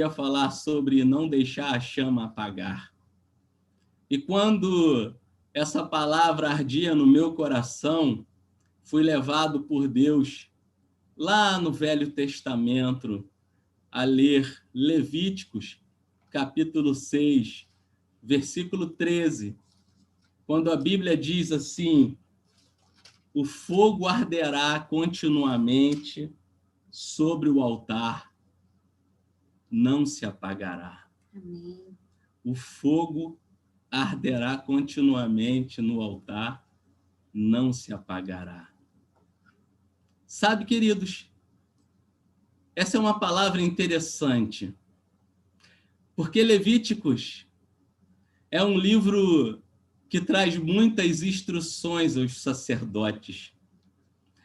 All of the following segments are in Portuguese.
ia falar sobre não deixar a chama apagar. E quando essa palavra ardia no meu coração, fui levado por Deus lá no Velho Testamento a ler Levíticos, capítulo 6, versículo 13, quando a Bíblia diz assim: o fogo arderá continuamente sobre o altar, não se apagará. Amém. O fogo arderá continuamente no altar, não se apagará. Sabe, queridos, essa é uma palavra interessante, porque Levíticos é um livro que traz muitas instruções aos sacerdotes.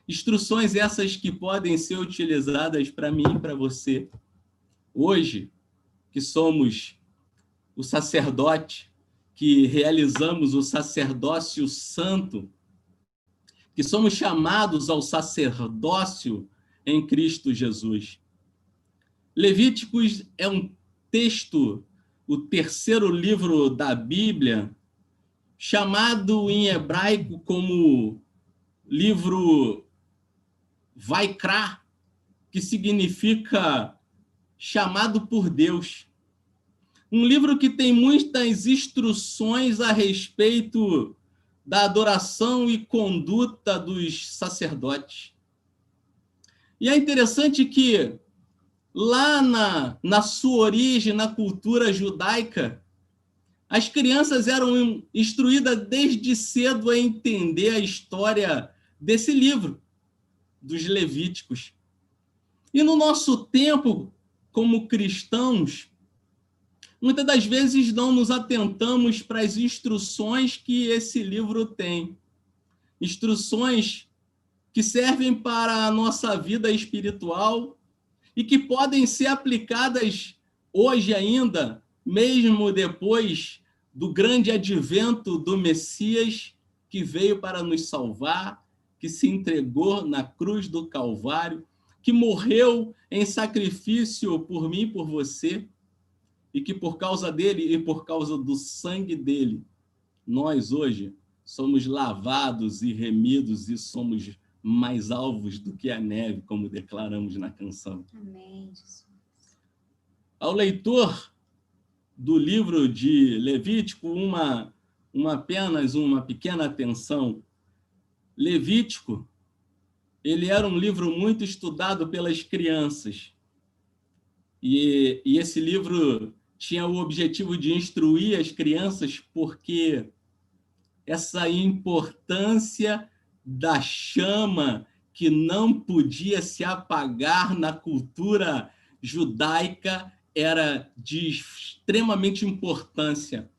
Instruções essas que podem ser utilizadas para mim e para você. Hoje, que somos o sacerdote, que realizamos o sacerdócio santo, que somos chamados ao sacerdócio em Cristo Jesus. Levíticos é um texto, o terceiro livro da Bíblia, chamado em hebraico como livro Vaikra, que significa chamado por Deus. Um livro que tem muitas instruções a respeito da adoração e conduta dos sacerdotes. E é interessante que lá na sua origem, na cultura judaica, as crianças eram instruídas desde cedo a entender a história desse livro, dos Levíticos. E no nosso tempo, como cristãos, muitas das vezes não nos atentamos para as instruções que esse livro tem. Instruções que servem para a nossa vida espiritual e que podem ser aplicadas hoje ainda, mesmo depois do grande advento do Messias, que veio para nos salvar, que se entregou na cruz do Calvário, que morreu em sacrifício por mim e por você, e que por causa dele e por causa do sangue dele, nós hoje somos lavados e remidos e somos mais alvos do que a neve, como declaramos na canção. Amém, Jesus. Ao leitor do livro de Levítico, apenas uma pequena atenção. Levítico, ele era um livro muito estudado pelas crianças. E esse livro tinha o objetivo de instruir as crianças, porque essa importância da chama que não podia se apagar na cultura judaica era de extremamente importância,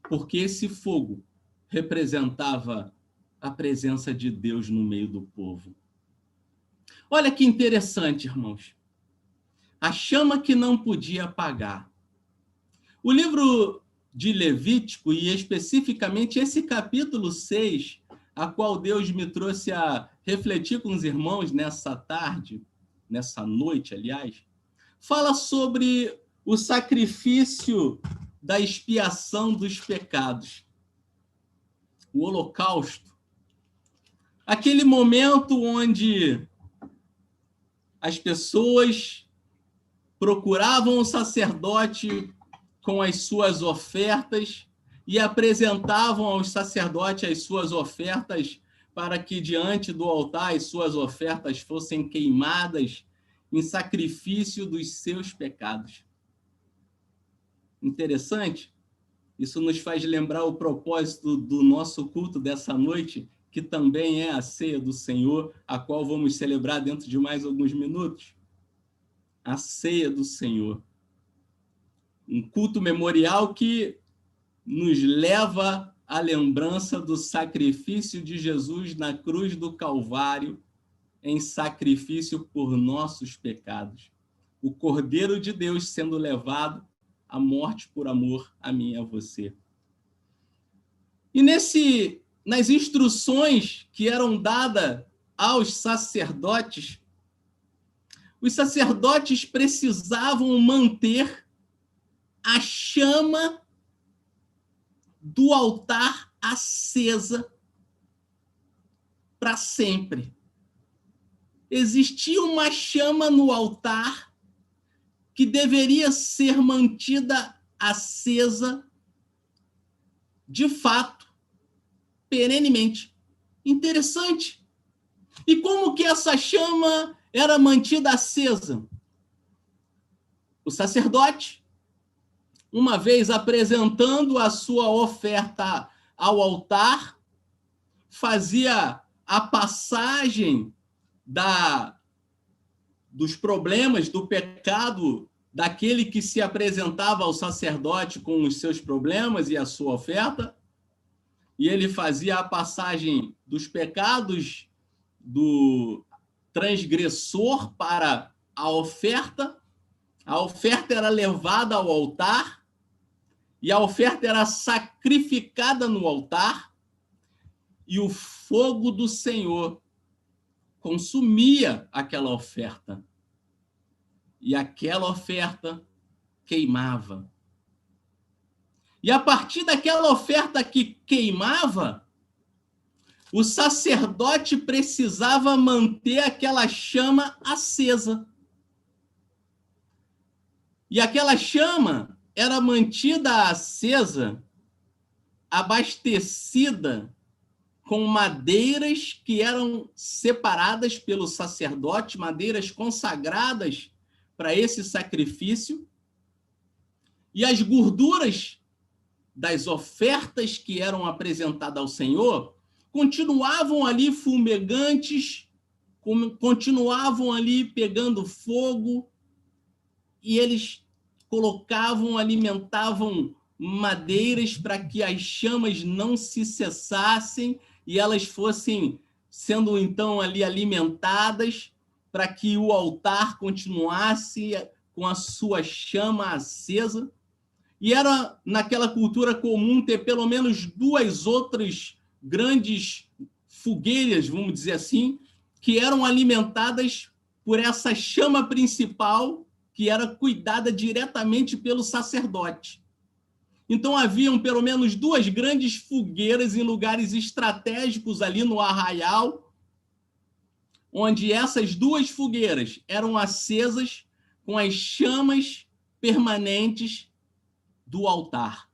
porque esse fogo representava a presença de Deus no meio do povo. Olha que interessante, irmãos. A chama que não podia apagar. O livro de Levítico, e especificamente esse capítulo 6, a qual Deus me trouxe a refletir com os irmãos nessa tarde, nessa noite, aliás, fala sobre o sacrifício da expiação dos pecados, o holocausto. Aquele momento onde as pessoas procuravam o sacerdote com as suas ofertas e apresentavam ao sacerdote as suas ofertas para que diante do altar as suas ofertas fossem queimadas em sacrifício dos seus pecados. Interessante? Isso nos faz lembrar o propósito do nosso culto dessa noite, que também é a ceia do Senhor, a qual vamos celebrar dentro de mais alguns minutos. A ceia do Senhor. Um culto memorial que nos leva à lembrança do sacrifício de Jesus na cruz do Calvário, em sacrifício por nossos pecados. O Cordeiro de Deus sendo levado à morte por amor a mim e a você. E nas instruções que eram dadas aos sacerdotes, os sacerdotes precisavam manter a chama do altar acesa para sempre. Existia uma chama no altar que deveria ser mantida acesa de fato, perenemente. Interessante. E como que essa chama era mantida acesa? O sacerdote, uma vez apresentando a sua oferta ao altar, fazia a passagem dos problemas, do pecado daquele que se apresentava ao sacerdote com os seus problemas e a sua oferta, e ele fazia a passagem dos pecados do transgressor para a oferta era levada ao altar, e a oferta era sacrificada no altar, e o fogo do Senhor consumia aquela oferta. E aquela oferta queimava. E a partir daquela oferta que queimava, o sacerdote precisava manter aquela chama acesa. E aquela chama era mantida acesa, abastecida com madeiras que eram separadas pelo sacerdote, madeiras consagradas para esse sacrifício, e as gorduras das ofertas que eram apresentadas ao Senhor continuavam ali fumegantes, continuavam ali pegando fogo, e eles colocavam, alimentavam madeiras para que as chamas não se cessassem e elas fossem sendo então ali alimentadas para que o altar continuasse com a sua chama acesa. E era naquela cultura comum ter pelo menos duas outras grandes fogueiras, vamos dizer assim, que eram alimentadas por essa chama principal, que era cuidada diretamente pelo sacerdote. Então, haviam pelo menos duas grandes fogueiras em lugares estratégicos ali no arraial, onde essas duas fogueiras eram acesas com as chamas permanentes do altar.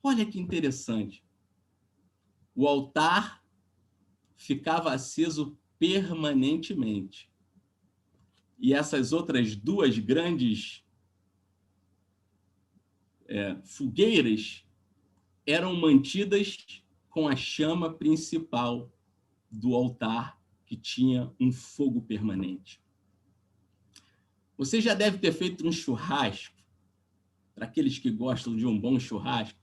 Olha que interessante. O altar ficava aceso permanentemente. E essas outras duas grandes fogueiras eram mantidas com a chama principal do altar, que tinha um fogo permanente. Você já deve ter feito um churrasco, para aqueles que gostam de um bom churrasco,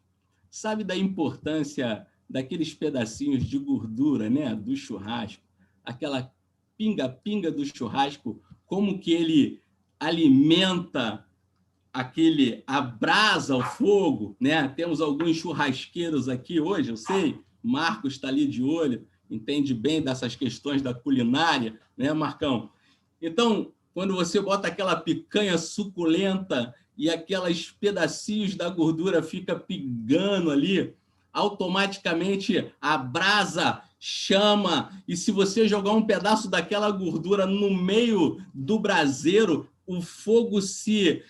sabe da importância daqueles pedacinhos de gordura, né, do churrasco, aquela pinga-pinga do churrasco, como que ele alimenta abrasa o fogo, né? Temos alguns churrasqueiros aqui hoje, eu sei, Marcos está ali de olho, entende bem dessas questões da culinária, né, Marcão? Então, quando você bota aquela picanha suculenta e aqueles pedacinhos da gordura fica pingando ali, automaticamente a brasa chama, e se você jogar um pedaço daquela gordura no meio do braseiro, o fogo se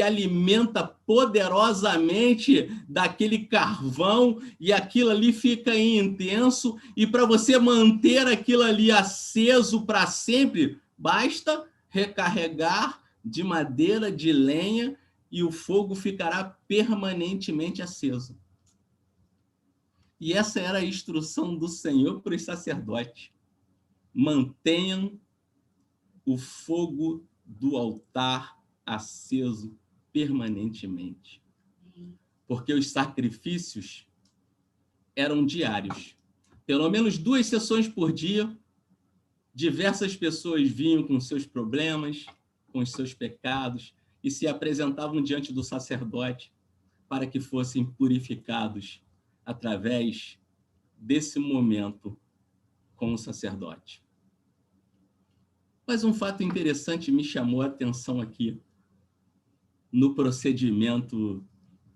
alimenta poderosamente daquele carvão e aquilo ali fica intenso, e para você manter aquilo ali aceso para sempre, basta recarregar de madeira, de lenha, e o fogo ficará permanentemente aceso. E essa era a instrução do Senhor para os sacerdotes. Mantenham o fogo do altar aceso permanentemente. Porque os sacrifícios eram diários. Pelo menos 2 sessões por dia, diversas pessoas vinham com seus problemas, com os seus pecados, e se apresentavam diante do sacerdote para que fossem purificados através desse momento com o sacerdote. Mas um fato interessante me chamou a atenção aqui. no procedimento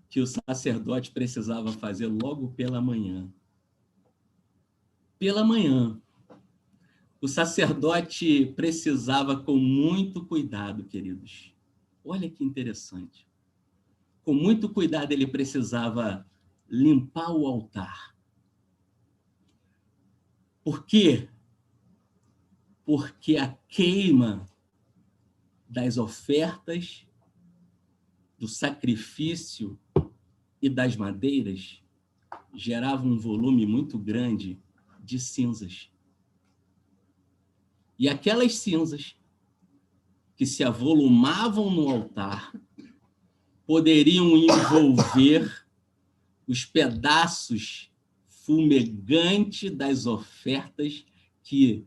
que o sacerdote precisava fazer logo pela manhã. Pela manhã, o sacerdote precisava, com muito cuidado, queridos. Olha que interessante. Com muito cuidado, ele precisava limpar o altar. Por quê? Porque a queima das ofertas, do sacrifício e das madeiras gerava um volume muito grande de cinzas. E aquelas cinzas que se avolumavam no altar poderiam envolver os pedaços fumegantes das ofertas que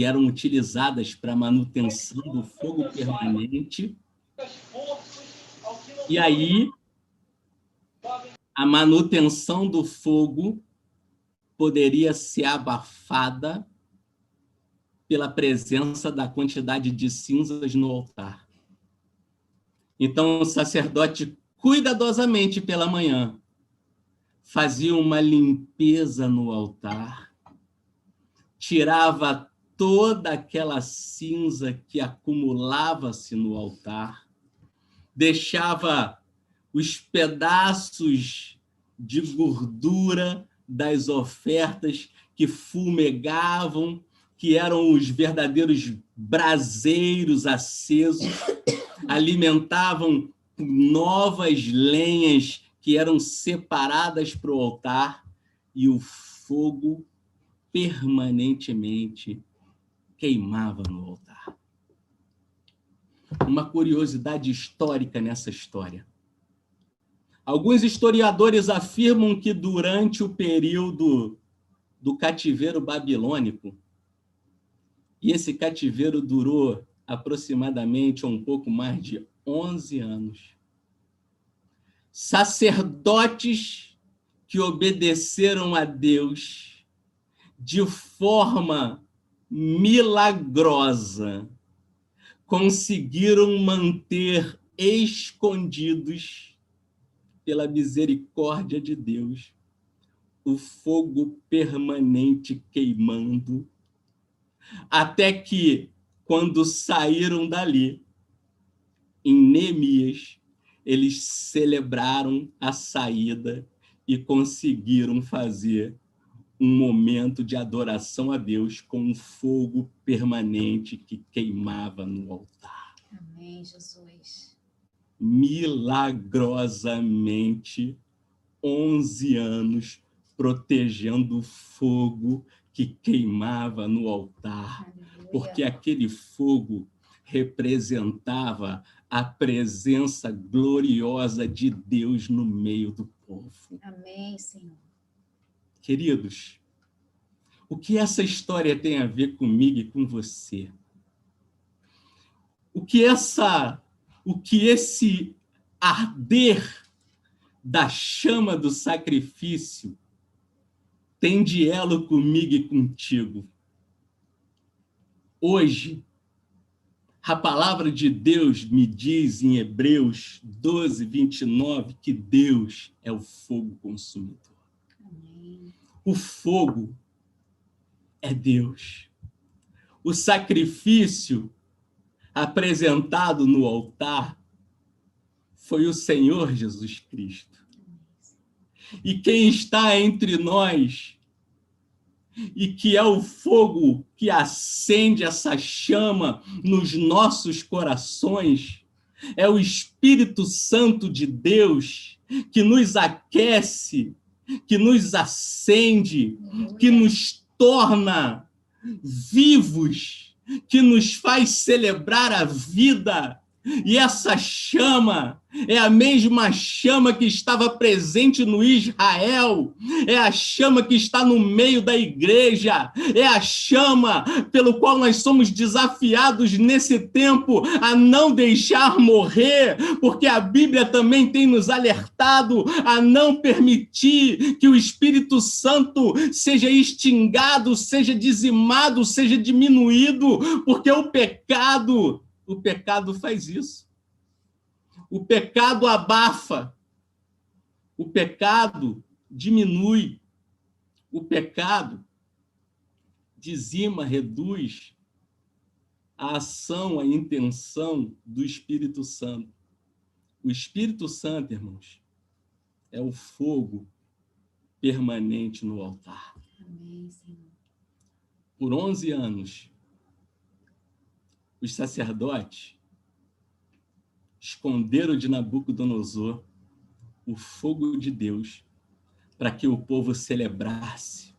eram utilizadas para a manutenção do fogo permanente. E aí, a manutenção do fogo poderia ser abafada pela presença da quantidade de cinzas no altar. Então, o sacerdote, cuidadosamente pela manhã, fazia uma limpeza no altar, tirava toda aquela cinza que acumulava-se no altar, deixava os pedaços de gordura das ofertas que fumegavam, que eram os verdadeiros braseiros acesos, alimentavam novas lenhas que eram separadas para o altar, e o fogo permanentemente queimava no altar. Uma curiosidade histórica nessa história. Alguns historiadores afirmam que durante o período do cativeiro babilônico, e esse cativeiro durou aproximadamente um pouco mais de 11 anos, sacerdotes que obedeceram a Deus de forma milagrosa conseguiram manter escondidos, pela misericórdia de Deus, o fogo permanente queimando, até que, quando saíram dali, em Neemias, eles celebraram a saída e conseguiram fazer um momento de adoração a Deus com um fogo permanente que queimava no altar. Amém, Jesus. Milagrosamente, 11 anos protegendo o fogo que queimava no altar. Aleluia. Porque aquele fogo representava a presença gloriosa de Deus no meio do povo. Amém, Senhor. Queridos, o que essa história tem a ver comigo e com você? O que esse arder da chama do sacrifício tem de elo comigo e contigo? Hoje, a palavra de Deus me diz em Hebreus 12, 29, que Deus é o fogo consumidor. Amém. O fogo é Deus. O sacrifício apresentado no altar foi o Senhor Jesus Cristo. E quem está entre nós, e que é o fogo que acende essa chama nos nossos corações, é o Espírito Santo de Deus que nos aquece, que nos acende, que nos torna vivos, que nos faz celebrar a vida. E essa chama é a mesma chama que estava presente no Israel, é a chama que está no meio da igreja, é a chama pelo qual nós somos desafiados nesse tempo a não deixar morrer, porque a Bíblia também tem nos alertado a não permitir que o Espírito Santo seja extingado, seja dizimado, seja diminuído, porque o pecado faz isso. O pecado abafa. O pecado diminui. O pecado dizima, reduz a ação, a intenção do Espírito Santo. O Espírito Santo, irmãos, é o fogo permanente no altar. Amém, Senhor. Por 11 anos, os sacerdotes esconderam de Nabucodonosor o fogo de Deus para que o povo celebrasse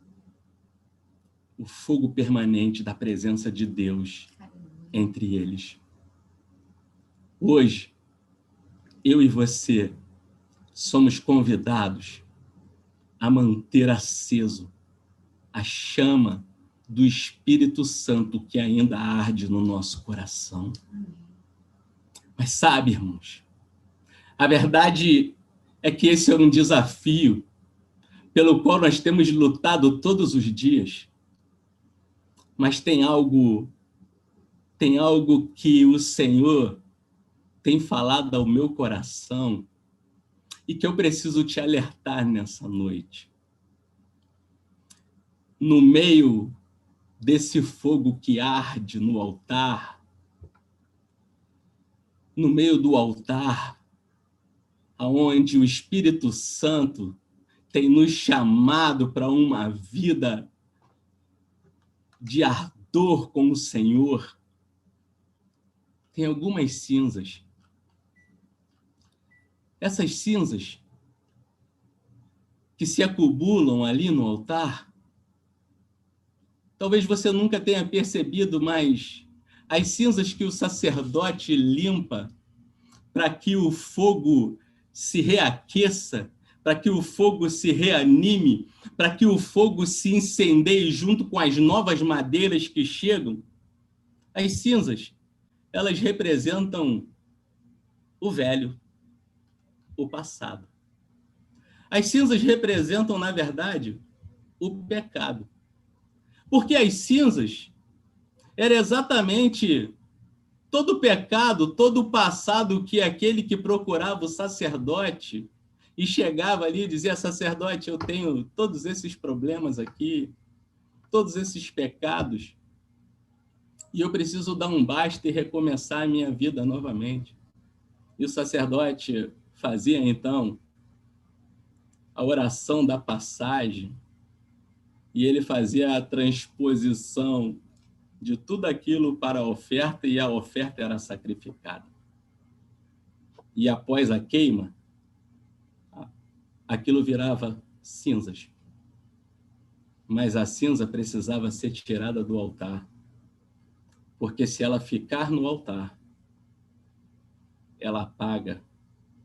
o fogo permanente da presença de Deus entre eles. Hoje, eu e você somos convidados a manter aceso a chama do Espírito Santo que ainda arde no nosso coração. Mas sabe, irmãos, a verdade é que esse é um desafio pelo qual nós temos lutado todos os dias. Mas tem algo que o Senhor tem falado ao meu coração e que eu preciso te alertar nessa noite. No meio desse fogo que arde no altar, no meio do altar, aonde o Espírito Santo tem nos chamado para uma vida de ardor com o Senhor, tem algumas cinzas. Essas cinzas que se acumulam ali no altar, talvez você nunca tenha percebido, mas as cinzas que o sacerdote limpa para que o fogo se reaqueça, para que o fogo se reanime, para que o fogo se incendeie junto com as novas madeiras que chegam, as cinzas, elas representam o velho, o passado. As cinzas representam, na verdade, o pecado. Porque as cinzas era exatamente todo o pecado, todo o passado que aquele que procurava o sacerdote e chegava ali e dizia: sacerdote, eu tenho todos esses problemas aqui, todos esses pecados, e eu preciso dar um basta e recomeçar a minha vida novamente. E o sacerdote fazia, então, a oração da passagem, e ele fazia a transposição de tudo aquilo para a oferta, e a oferta era sacrificada. E após a queima, aquilo virava cinzas. Mas a cinza precisava ser tirada do altar, porque se ela ficar no altar, ela apaga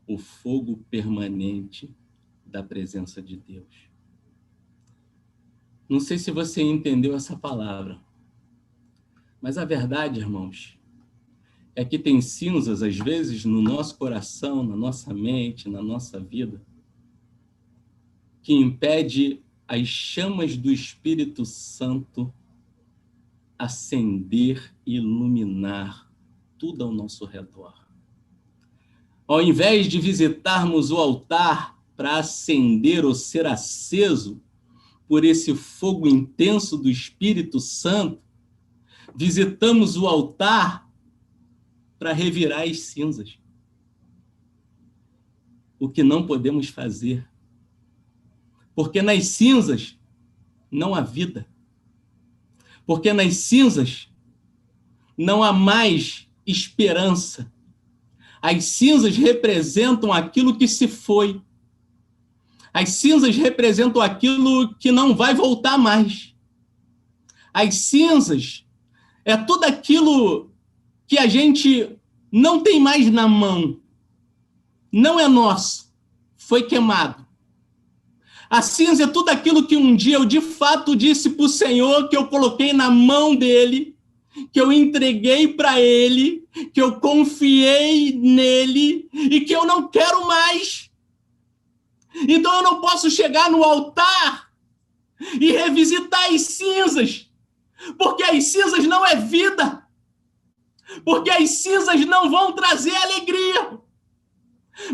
o fogo permanente da presença de Deus. Não sei se você entendeu essa palavra, mas a verdade, irmãos, é que tem cinzas, às vezes, no nosso coração, na nossa mente, na nossa vida, que impede as chamas do Espírito Santo acender e iluminar tudo ao nosso redor. Ao invés de visitarmos o altar para acender ou ser aceso por esse fogo intenso do Espírito Santo, visitamos o altar para revirar as cinzas. O que não podemos fazer. Porque nas cinzas não há vida. Porque nas cinzas não há mais esperança. As cinzas representam aquilo que se foi. As cinzas representam aquilo que não vai voltar mais. As cinzas é tudo aquilo que a gente não tem mais na mão. Não é nosso. Foi queimado. A cinza é tudo aquilo que um dia eu de fato disse para o Senhor, que eu coloquei na mão dele, que eu entreguei para ele, que eu confiei nele e que eu não quero mais. Então eu não posso chegar no altar e revisitar as cinzas, porque as cinzas não é vida, porque as cinzas não vão trazer alegria.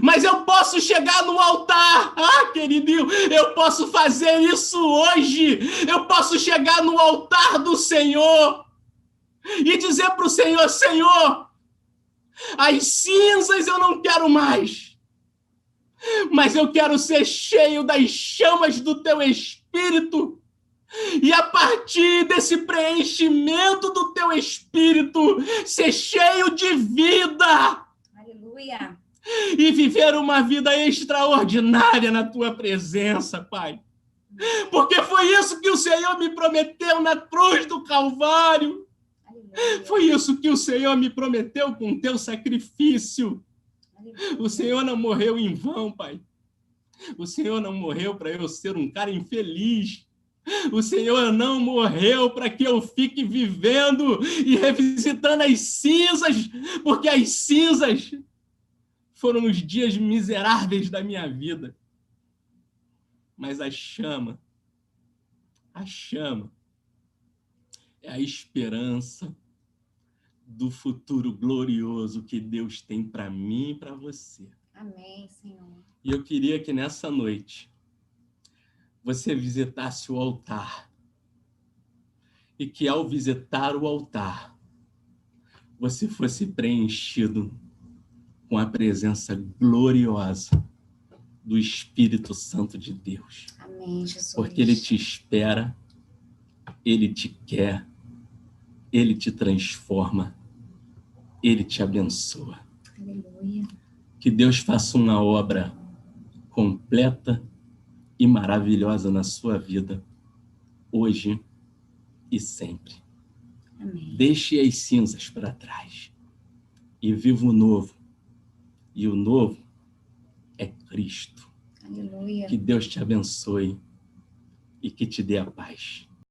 Mas eu posso chegar no altar. Ah, queridinho, eu posso fazer isso hoje. Eu posso chegar no altar do Senhor e dizer para o Senhor: Senhor, as cinzas eu não quero mais, mas eu quero ser cheio das chamas do teu Espírito. E a partir desse preenchimento do teu Espírito, ser cheio de vida. Aleluia. E viver uma vida extraordinária na tua presença, Pai. Porque foi isso que o Senhor me prometeu na cruz do Calvário. Aleluia. Foi isso que o Senhor me prometeu com o teu sacrifício. Aleluia. O Senhor não morreu em vão, Pai. O Senhor não morreu para eu ser um cara infeliz. O Senhor não morreu para que eu fique vivendo e revisitando as cinzas, porque as cinzas foram os dias miseráveis da minha vida. Mas a chama é a esperança do futuro glorioso que Deus tem para mim e para você. Amém, Senhor. E eu queria que nessa noite você visitasse o altar e que ao visitar o altar você fosse preenchido com a presença gloriosa do Espírito Santo de Deus. Amém, Jesus. Porque Ele te espera, Ele te quer, Ele te transforma, Ele te abençoa. Aleluia. Que Deus faça uma obra completa e maravilhosa na sua vida, hoje e sempre. Amém. Deixe as cinzas para trás e viva o novo. E o novo é Cristo. Aleluia. Que Deus te abençoe e que te dê a paz.